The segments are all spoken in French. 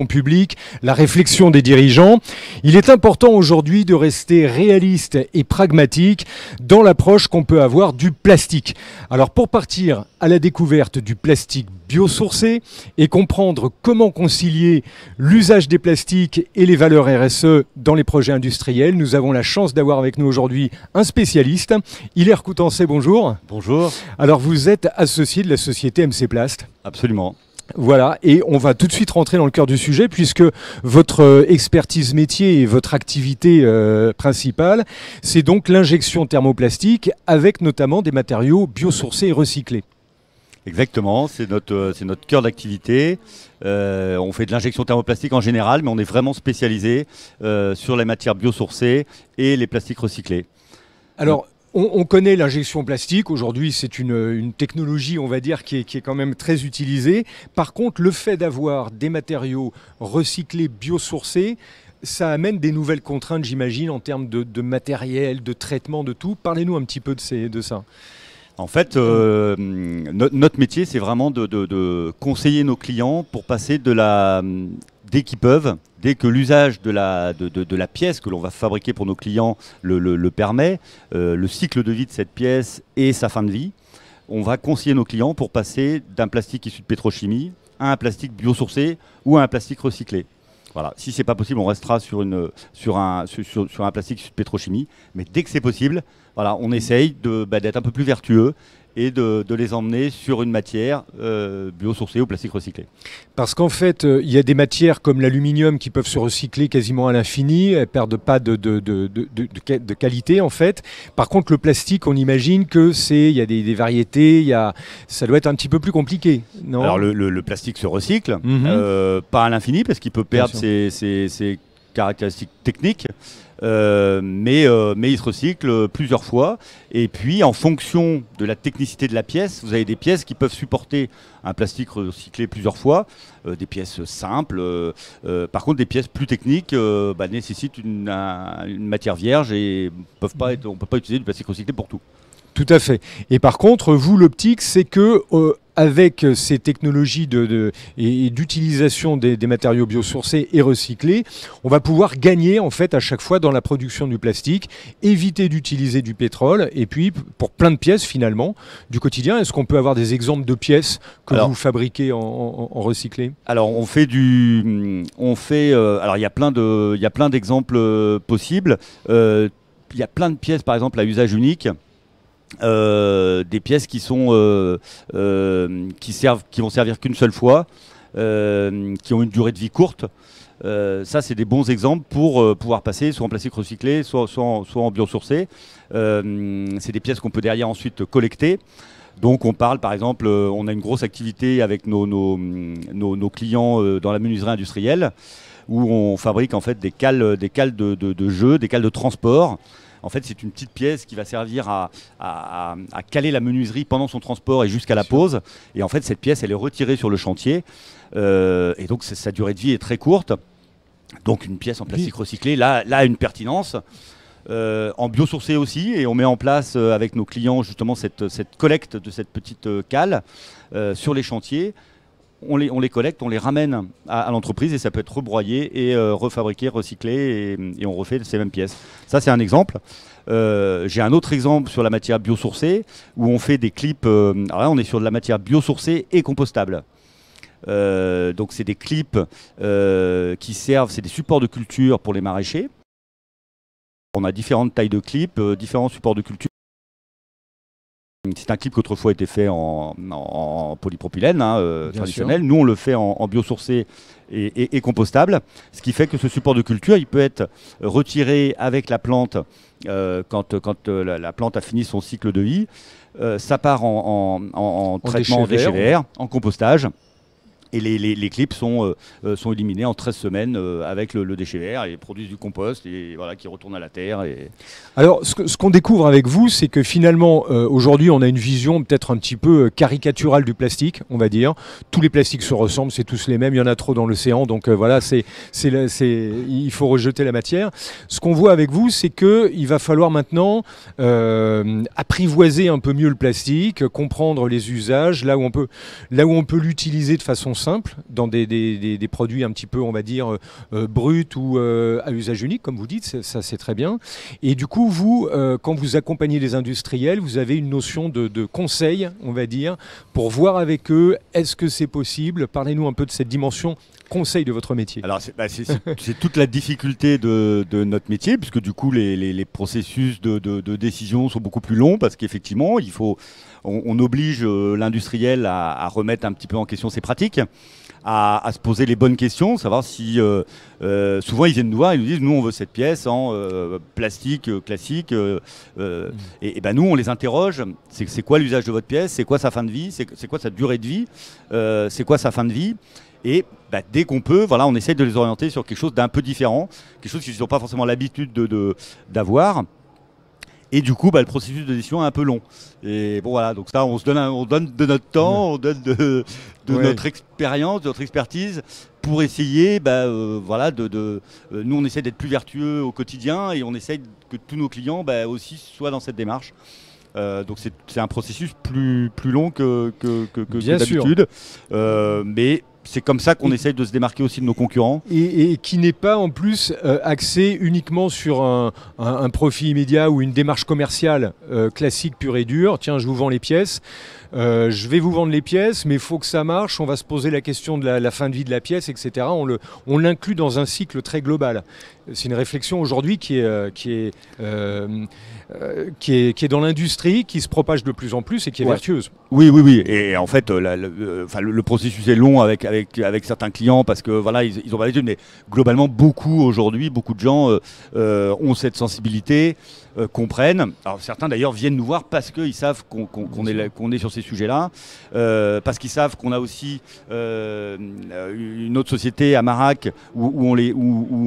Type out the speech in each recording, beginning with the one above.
public, la réflexion des dirigeants. Il est important aujourd'hui de rester réaliste et pragmatique dans l'approche qu'on peut avoir du plastique. Alors pour partir à la découverte du plastique biosourcé et comprendre comment concilier l'usage des plastiques et les valeurs RSE dans les projets industriels, nous avons la chance d'avoir avec nous aujourd'hui un spécialiste. Hilaire Coutancet, bonjour. Bonjour. Alors vous êtes associé de la société MC Plast. Absolument. Voilà, et on va tout de suite rentrer dans le cœur du sujet puisque votre expertise métier et votre activité principale, c'est donc l'injection thermoplastique avec notamment des matériaux biosourcés et recyclés. Exactement, c'est notre cœur d'activité. On fait de l'injection thermoplastique en général, mais on est vraiment spécialisé sur les matières biosourcées et les plastiques recyclés. Alors, on connaît l'injection plastique. Aujourd'hui, c'est une technologie, on va dire, qui est quand même très utilisée. Par contre, le fait d'avoir des matériaux recyclés, biosourcés, ça amène des nouvelles contraintes, j'imagine, en termes de matériel, de traitement, de tout. Parlez-nous un petit peu de ça. En fait, notre métier, c'est vraiment de conseiller nos clients pour passer dès qu'ils peuvent, dès que l'usage de la pièce que l'on va fabriquer pour nos clients le permet, le cycle de vie de cette pièce et sa fin de vie, on va conseiller nos clients pour passer d'un plastique issu de pétrochimie à un plastique biosourcé ou à un plastique recyclé. Voilà. Si ce n'est pas possible, on restera sur un plastique issu de pétrochimie, mais dès que c'est possible, voilà, on essaye d'être un peu plus vertueux et de les emmener sur une matière biosourcée ou plastique recyclé. Parce qu'en fait, il y a des matières comme l'aluminium qui peuvent se recycler quasiment à l'infini, elles ne perdent pas de qualité en fait. Par contre, le plastique, on imagine il y a des variétés, ça doit être un petit peu plus compliqué, non ? Alors le plastique se recycle, pas à l'infini parce qu'il peut perdre ses caractéristiques techniques. Mais il se recycle plusieurs fois. Et puis, en fonction de la technicité de la pièce, vous avez des pièces qui peuvent supporter un plastique recyclé plusieurs fois, des pièces simples. Par contre, des pièces plus techniques nécessitent une matière vierge et on ne peut pas utiliser du plastique recyclé pour tout. Tout à fait. Et par contre, vous, l'optique, c'est que avec ces technologies et d'utilisation des matériaux biosourcés et recyclés, on va pouvoir gagner en fait à chaque fois dans la production du plastique, éviter d'utiliser du pétrole, et puis pour plein de pièces finalement du quotidien. Est-ce qu'on peut avoir des exemples de pièces que vous fabriquez en recyclé ? Alors il y a plein d'exemples possibles. Il y a plein de pièces par exemple à usage unique. Des pièces qui vont servir qu'une seule fois, qui ont une durée de vie courte. Ça, c'est des bons exemples pour pouvoir passer soit en plastique recyclé, soit en biosourcé. C'est des pièces qu'on peut derrière ensuite collecter. Donc on parle par exemple, on a une grosse activité avec nos clients dans la menuiserie industrielle, où on fabrique en fait des cales de jeu, des cales de transport. En fait, c'est une petite pièce qui va servir à caler la menuiserie pendant son transport et jusqu'à la pose. Et en fait, cette pièce, elle est retirée sur le chantier. Et donc, sa durée de vie est très courte. Donc, une pièce en plastique recyclé, là a une pertinence. En biosourcé aussi. Et on met en place avec nos clients justement cette collecte de cette petite cale sur les chantiers. On les collecte, on les ramène à l'entreprise et ça peut être rebroyé et refabriqué, recyclé et on refait ces mêmes pièces. Ça, c'est un exemple. J'ai un autre exemple sur la matière biosourcée où on fait des clips. Alors là, on est sur de la matière biosourcée et compostable. Donc, c'est des clips qui servent, c'est des supports de culture pour les maraîchers. On a différentes tailles de clips, différents supports de culture. C'est un clip qui autrefois était fait en polypropylène traditionnel. Nous, on le fait en biosourcé et compostable. Ce qui fait que ce support de culture, il peut être retiré avec la plante quand la plante a fini son cycle de vie. Ça part en traitement en déchets verts, en compostage. Et les clips sont éliminés en 13 semaines avec le déchet vert et produisent du compost et voilà, qui retourne à la terre. Alors, ce qu'on découvre avec vous, c'est que finalement, aujourd'hui, on a une vision peut-être un petit peu caricaturale du plastique, on va dire. Tous les plastiques se ressemblent, c'est tous les mêmes, il y en a trop dans l'océan, donc voilà, il faut rejeter la matière. Ce qu'on voit avec vous, c'est qu'il va falloir maintenant apprivoiser un peu mieux le plastique, comprendre les usages, là où on peut l'utiliser de façon simples, dans des produits un petit peu, on va dire, bruts ou à usage unique, comme vous dites, ça c'est très bien. Et du coup, vous, quand vous accompagnez les industriels, vous avez une notion de conseil, on va dire, pour voir avec eux, est-ce que c'est possible? Parlez-nous un peu de cette dimension conseil de votre métier. Alors c'est toute la difficulté de notre métier, puisque du coup les processus de décision sont beaucoup plus longs, parce qu'effectivement on oblige l'industriel à remettre un petit peu en question ses pratiques, à se poser les bonnes questions, savoir si souvent ils viennent nous voir, ils nous disent nous on veut cette pièce en plastique classique, et ben nous on les interroge, c'est quoi l'usage de votre pièce, c'est quoi sa fin de vie, c'est quoi sa durée de vie, c'est quoi sa fin de vie. Et bah, dès qu'on peut, voilà, on essaye de les orienter sur quelque chose d'un peu différent, quelque chose qu'ils n'ont pas forcément l'habitude d'avoir. Et du coup, bah, le processus de décision est un peu long. Et bon, voilà, donc ça, on donne de notre temps, on donne de notre expérience, de notre expertise pour essayer, voilà, nous, on essaie d'être plus vertueux au quotidien et on essaye que tous nos clients aussi soient dans cette démarche. Donc c'est un processus plus long que d'habitude. Mais c'est comme ça qu'on essaye de se démarquer aussi de nos concurrents. Et qui n'est pas en plus axé uniquement sur un profit immédiat ou une démarche commerciale classique pure et dure. Tiens, je vous vends les pièces. Je vais vous vendre les pièces, mais il faut que ça marche. On va se poser la question de la fin de vie de la pièce, etc. On l'inclut dans un cycle très global. C'est une réflexion aujourd'hui qui est dans l'industrie, qui se propage de plus en plus et qui est vertueuse. Oui. Et en fait, le processus est long avec certains clients parce que voilà, ils ont pas l'habitude, mais globalement, beaucoup de gens ont cette sensibilité, comprennent. Alors certains d'ailleurs viennent nous voir parce qu'ils savent qu'on est sur ces sujets-là, parce qu'ils savent qu'on a aussi une autre société, Amarac, où on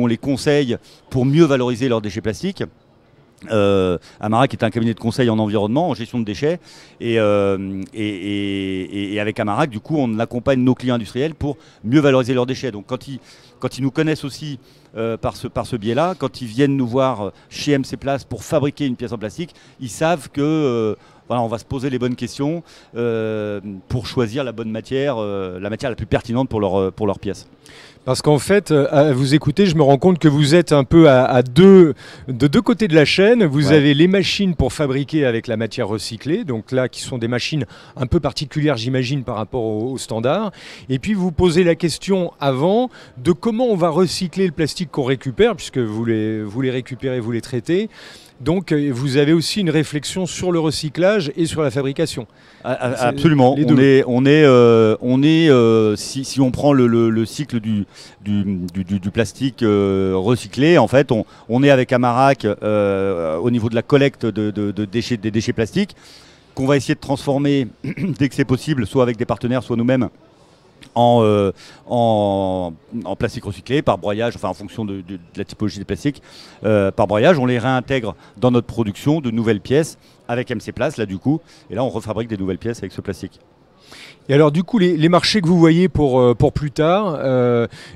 les conseille pour mieux valoriser leurs déchets plastiques. Amarac est un cabinet de conseil en environnement, en gestion de déchets, et avec Amarac, du coup, on accompagne nos clients industriels pour mieux valoriser leurs déchets. Donc, quand ils nous connaissent aussi par ce biais-là, quand ils viennent nous voir chez MC Place pour fabriquer une pièce en plastique, ils savent que voilà, on va se poser les bonnes questions pour choisir la bonne matière, la matière la plus pertinente pour leur pièce. Parce qu'en fait, à vous écouter, je me rends compte que vous êtes un peu de deux côtés de la chaîne. Vous avez les machines pour fabriquer avec la matière recyclée, donc là, qui sont des machines un peu particulières, j'imagine, par rapport aux standards. Et puis, vous posez la question avant de comment on va recycler le plastique qu'on récupère, puisque vous les récupérez, vous les traitez. Donc, vous avez aussi une réflexion sur le recyclage et sur la fabrication. Absolument. Si on prend le cycle du plastique recyclé, en fait, on est avec Amarac au niveau de la collecte des déchets plastiques qu'on va essayer de transformer dès que c'est possible, soit avec des partenaires, soit nous-mêmes, en plastique recyclé par broyage, enfin en fonction de la typologie des plastiques, par broyage. On les réintègre dans notre production de nouvelles pièces avec MC Place, là du coup, et là on refabrique des nouvelles pièces avec ce plastique. Et alors du coup, les marchés que vous voyez pour plus tard,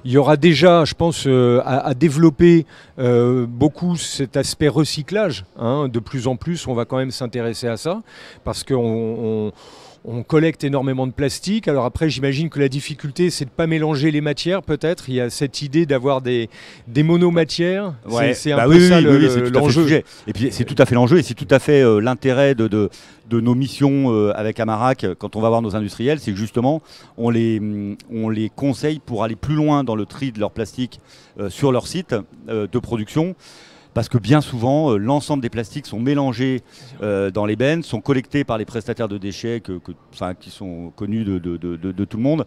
il y aura déjà, je pense, à développer beaucoup cet aspect recyclage. De plus en plus, on va quand même s'intéresser à ça, parce qu'on collecte énormément de plastique. Alors après, j'imagine que la difficulté, c'est de ne pas mélanger les matières, peut-être. Il y a cette idée d'avoir des monomatières. Ouais. C'est un peu ça l'enjeu. Et puis c'est tout à fait l'enjeu, et c'est tout à fait l'intérêt de nos missions avec Amarac, quand on va voir nos industriels, c'est que justement, on les conseille pour aller plus loin dans le tri de leur plastique sur leur site de production. Parce que bien souvent, l'ensemble des plastiques sont mélangés dans les bennes, sont collectés par les prestataires de déchets qui sont connus de tout le monde.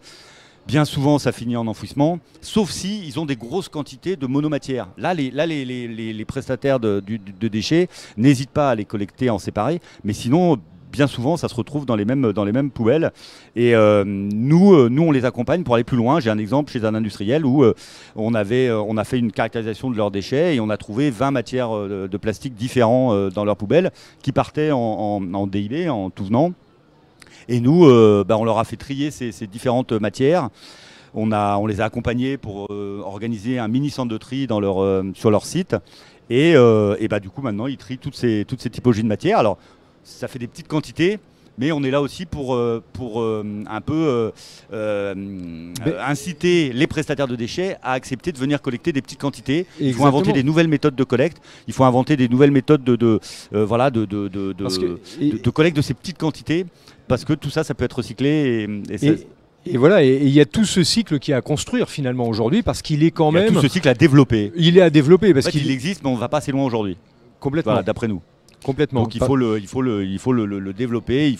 Bien souvent, ça finit en enfouissement, sauf si ils ont des grosses quantités de monomatières. Là, les prestataires de déchets n'hésitent pas à les collecter en séparés, mais sinon, bien souvent, ça se retrouve dans les mêmes poubelles. Et nous, on les accompagne pour aller plus loin. J'ai un exemple chez un industriel où on a fait une caractérisation de leurs déchets et on a trouvé 20 matières de plastique différents dans leurs poubelles qui partaient en DIB, en tout venant. Et nous, on leur a fait trier ces différentes matières. On les a accompagnés pour organiser un mini centre de tri sur leur site. Et du coup, maintenant, ils trient toutes ces typologies de matières. Alors, ça fait des petites quantités, Mais on est là aussi pour un peu inciter les prestataires de déchets à accepter de venir collecter des petites quantités. Il faut inventer des nouvelles méthodes de collecte. Il faut inventer des nouvelles méthodes de collecte de ces petites quantités, parce que tout ça, ça peut être recyclé. Et voilà, et il y a tout ce cycle qui est à construire finalement aujourd'hui, parce qu'il est quand même... Il y a tout ce cycle à développer. Il est à développer. Parce qu'il existe, mais on ne va pas assez loin aujourd'hui. Complètement. Voilà, d'après nous. Complètement. Donc il faut le développer.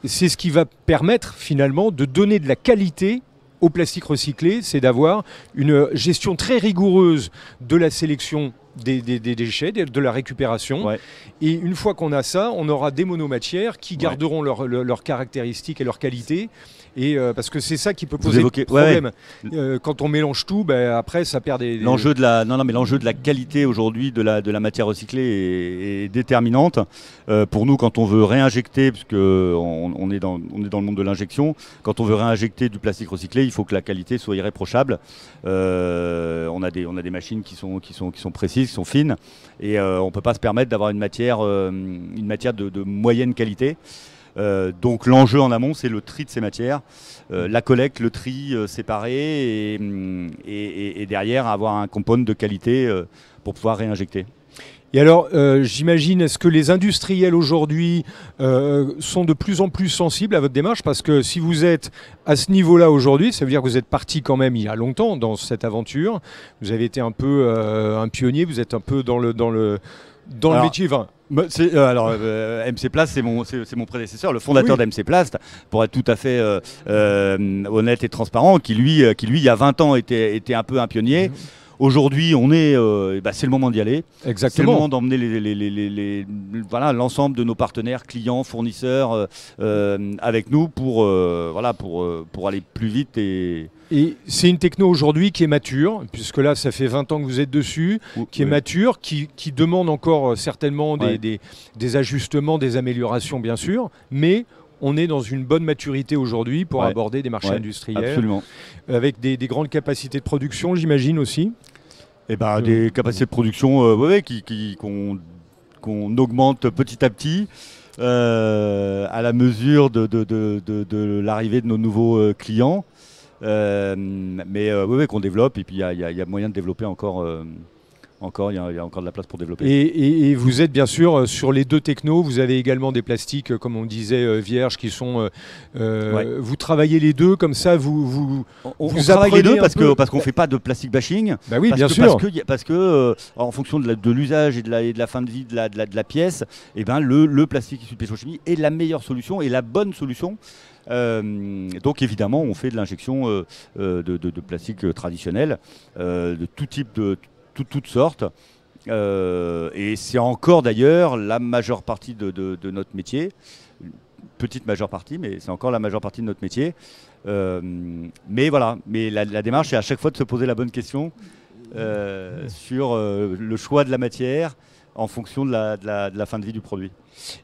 C'est ce qui va permettre finalement de donner de la qualité au plastique recyclé, c'est d'avoir une gestion très rigoureuse de la sélection des déchets, de la récupération. Ouais. Et une fois qu'on a ça, on aura des monomatières qui garderont leurs caractéristiques et leur qualité. Et parce que c'est ça qui peut poser problème. Quand on mélange tout, après ça perd des... L'enjeu de la qualité aujourd'hui de la matière recyclée est déterminante. Pour nous, quand on veut réinjecter, parce qu'on est dans le monde de l'injection, quand on veut réinjecter du plastique recyclé, il faut que la qualité soit irréprochable. On a des machines qui sont précises, qui sont fines, et on ne peut pas se permettre d'avoir une matière de moyenne qualité. Donc l'enjeu en amont, c'est le tri de ces matières, la collecte, le tri séparé, et derrière avoir un compound de qualité pour pouvoir réinjecter. Et alors, j'imagine, est-ce que les industriels aujourd'hui sont de plus en plus sensibles à votre démarche? Parce que si vous êtes à ce niveau-là aujourd'hui, ça veut dire que vous êtes parti quand même il y a longtemps dans cette aventure. Vous avez été un peu un pionnier, vous êtes un peu dans le métier. Enfin, MC Plast, c'est mon prédécesseur, le fondateur d'MC Plast, pour être tout à fait honnête et transparent, qui lui, il y a 20 ans, était un peu un pionnier. Aujourd'hui, c'est le moment d'y aller. Exactement. C'est le moment d'emmener l'ensemble de nos partenaires, clients, fournisseurs avec nous pour aller plus vite. Et c'est une techno aujourd'hui qui est mature, puisque là, ça fait 20 ans que vous êtes dessus, qui est mature, qui demande encore certainement des ajustements, des améliorations, bien sûr, mais on est dans une bonne maturité aujourd'hui pour aborder des marchés industriels. Absolument. Avec des grandes capacités de production, j'imagine aussi. Des capacités de production qu'on augmente petit à petit à la mesure de l'arrivée de nos nouveaux clients. Qu'on développe, et puis il y a moyen de développer encore. Il y a encore de la place pour développer. Et vous êtes bien sûr sur les deux technos. Vous avez également des plastiques, comme on disait, vierges, qui sont... Vous travaillez les deux, comme ça, vous travaille les deux parce qu'on ne fait pas de plastic bashing. Bah oui, bien sûr. Parce que en fonction de l'usage et de la fin de vie de la pièce, le plastique issu de pétrochimie est la meilleure solution et la bonne solution. Donc évidemment, on fait de l'injection de plastique traditionnel, de tout type toutes sortes, et c'est encore d'ailleurs la majeure partie de notre métier, une petite majeure partie, mais c'est encore la majeure partie de notre métier. Mais la démarche est à chaque fois de se poser la bonne question sur le choix de la matière en fonction de la fin de vie du produit.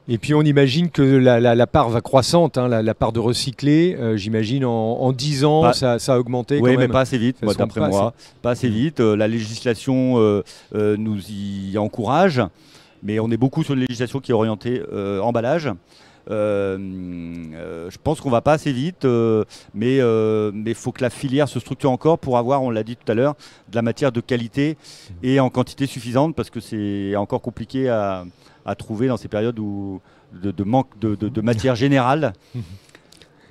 Et puis on imagine que la part va croissante, hein, la part de recyclé, j'imagine en 10 ans, ça a augmenté. Oui, mais pas assez vite, d'après moi. Pas assez vite. La législation nous y encourage, mais on est beaucoup sur une législation qui est orientée emballage. Je pense qu'on va pas assez vite, mais il faut que la filière se structure encore pour avoir, on l'a dit tout à l'heure, de la matière de qualité et en quantité suffisante, parce que c'est encore compliqué à trouver dans ces périodes de manque de matière générale.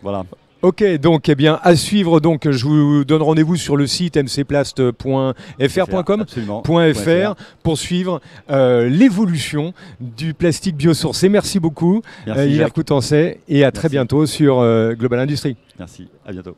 Voilà. Ok, donc à suivre. Donc je vous donne rendez-vous sur le site mcplast.fr.com.fr pour suivre l'évolution du plastique biosourcé. Merci beaucoup, Hilaire Coutançais, et à très bientôt sur Global Industrie. Merci, à bientôt.